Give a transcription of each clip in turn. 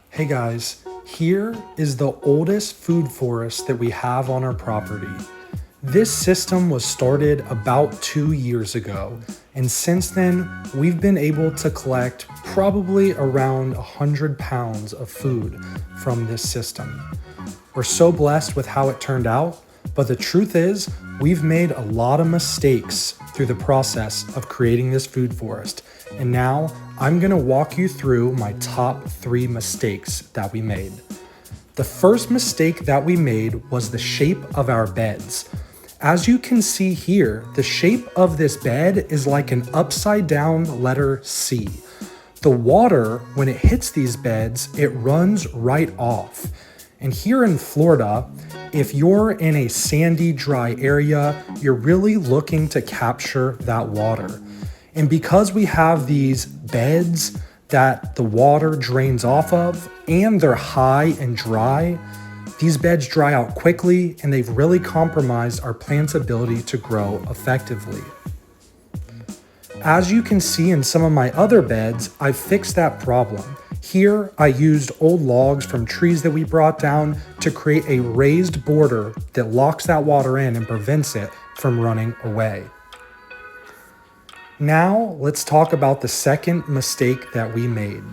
Hey guys, here is the oldest food forest that we have on our property. This system was started about 2 years ago, and since then, we've been able to collect probably around 100 pounds of food from this system. We're so blessed with how it turned out, but the truth is, we've made a lot of mistakes through the process of creating this food forest. And now I'm gonna walk you through my top 3 mistakes that we made. The first mistake that we made was the shape of our beds. As you can see here, the shape of this bed is like an upside down letter C. The water, when it hits these beds, it runs right off. And here in Florida, if you're in a sandy, dry area, you're really looking to capture that water. And because we have these beds that the water drains off of, and they're high and dry, these beds dry out quickly and they've really compromised our plant's ability to grow effectively. As you can see in some of my other beds, I've fixed that problem. Here, I used old logs from trees that we brought down to create a raised border that locks that water in and prevents it from running away. Now, let's talk about the second mistake that we made.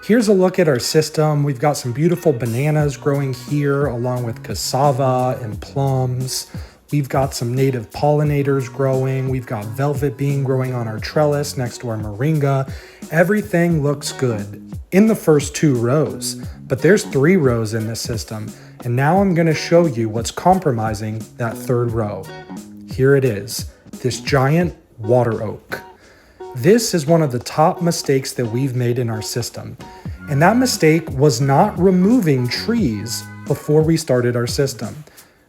Here's a look at our system. We've got some beautiful bananas growing here, along with cassava and plums. We've got some native pollinators growing. We've got velvet bean growing on our trellis next to our moringa. Everything looks good in the first 2 rows, but there's 3 rows in this system. And now I'm gonna show you what's compromising that 3rd row. Here it is, this giant water oak. This is one of the top mistakes that we've made in our system. And that mistake was not removing trees before we started our system.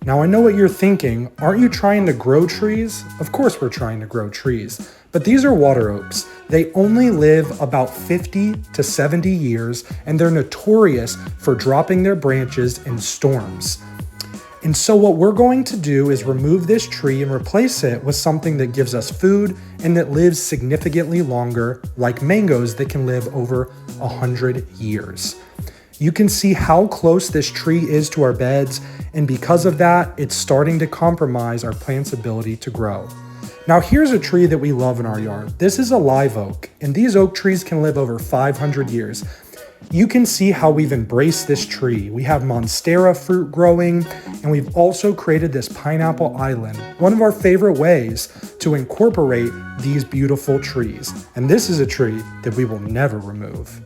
Now I know what you're thinking, aren't you trying to grow trees? Of course we're trying to grow trees, but these are water oaks. They only live about 50 to 70 years and they're notorious for dropping their branches in storms. And so what we're going to do is remove this tree and replace it with something that gives us food and that lives significantly longer, like mangoes that can live over 100 years. You can see how close this tree is to our beds, and because of that, it's starting to compromise our plant's ability to grow. Now here's a tree that we love in our yard. This is a live oak, and these oak trees can live over 500 years. You can see how we've embraced this tree. We have monstera fruit growing, and we've also created this pineapple island, one of our favorite ways to incorporate these beautiful trees. And this is a tree that we will never remove.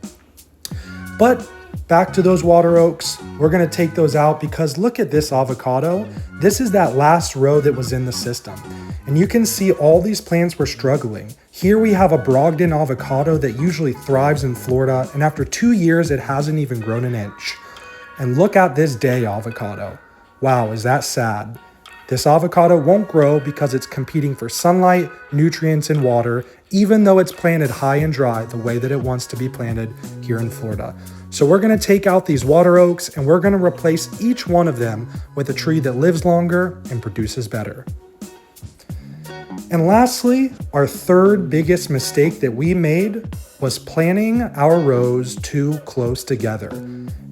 But back to those water oaks, we're gonna take those out because look at this avocado. This is that last row that was in the system. And you can see all these plants were struggling. Here we have a Brogdon avocado that usually thrives in Florida, and after 2 years, it hasn't even grown an inch. And look at this day avocado. Wow, is that sad? This avocado won't grow because it's competing for sunlight, nutrients, and water, even though it's planted high and dry the way that it wants to be planted here in Florida. So we're gonna take out these water oaks and we're gonna replace each one of them with a tree that lives longer and produces better. And lastly, our 3rd biggest mistake that we made was planting our rows too close together.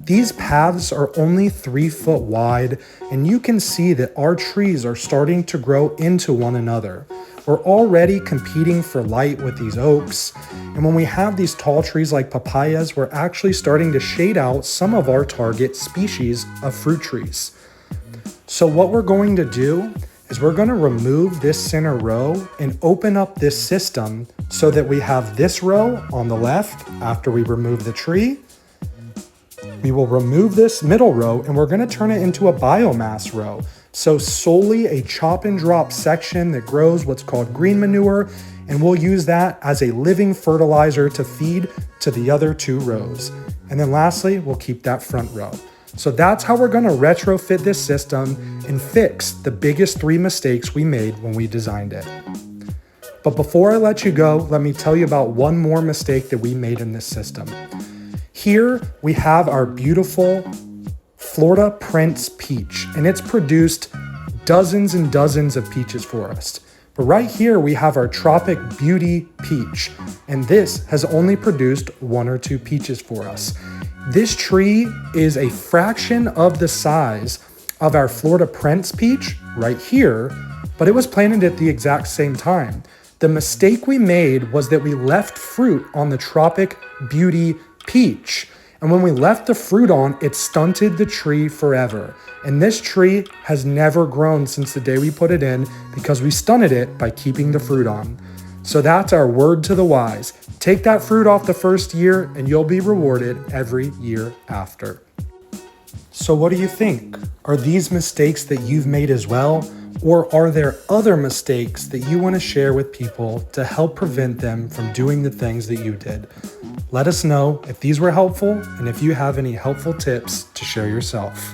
These paths are only 3 foot wide, and you can see that our trees are starting to grow into one another. We're already competing for light with these oaks, and when we have these tall trees like papayas, we're actually starting to shade out some of our target species of fruit trees. So what we're going to do is we're going to remove this center row and open up this system so that we have this row on the left after we remove the tree. We will remove this middle row and we're going to turn it into a biomass row. So solely a chop and drop section that grows what's called green manure, and we'll use that as a living fertilizer to feed to the other 2 rows. And then lastly, we'll keep that front row. So that's how we're gonna retrofit this system and fix the biggest 3 mistakes we made when we designed it. But before I let you go, let me tell you about one more mistake that we made in this system. Here we have our beautiful Florida Prince peach, and it's produced dozens and dozens of peaches for us. But right here we have our Tropic Beauty Peach, and this has only produced 1 or 2 peaches for us. This tree is a fraction of the size of our Florida Prince peach right here, but it was planted at the exact same time. The mistake we made was that we left fruit on the Tropic Beauty Peach. And when we left the fruit on, it stunted the tree forever. And this tree has never grown since the day we put it in because we stunted it by keeping the fruit on. So that's our word to the wise. Take that fruit off the first year and you'll be rewarded every year after. So what do you think? Are these mistakes that you've made as well? Or are there other mistakes that you want to share with people to help prevent them from doing the things that you did? Let us know if these were helpful and if you have any helpful tips to share yourself.